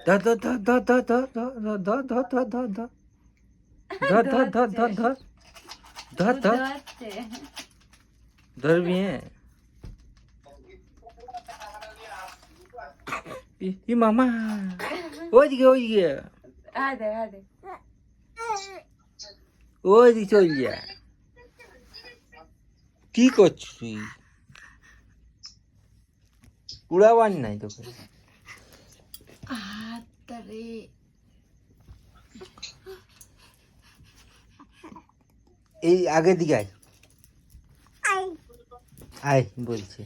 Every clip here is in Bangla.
ধর ধর ধর ধর ধর ধর ধর ধর ধর ধর ধর ধর ধর ধর ধর ধর ধর ধর ধরবি হ্যাঁ ই মামা ওইদিকে ওইদিকে ওইদিকে চল যা কি করছিস তুই উড়াবার নাই তোকে এই আগের দিকে আয় আয় বলছে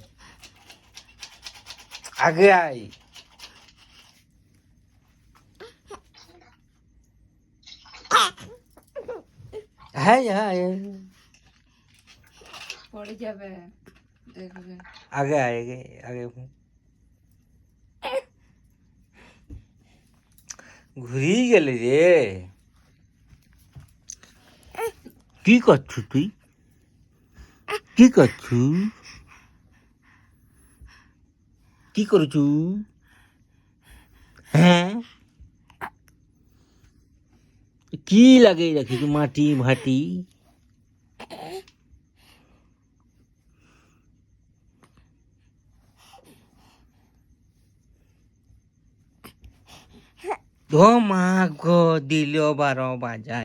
আগে আয় হ্যাঁ হ্যাঁ পড়ে যাবে দেখবে আগে আয় আগে আগে ঘুরিয়ে গেলে রে কি করছু তুই কি করছু কি করছু হ্যাঁ কি লাগে রাখিস মাটি ভাটি ধো মা গো দিল 12 বাজায়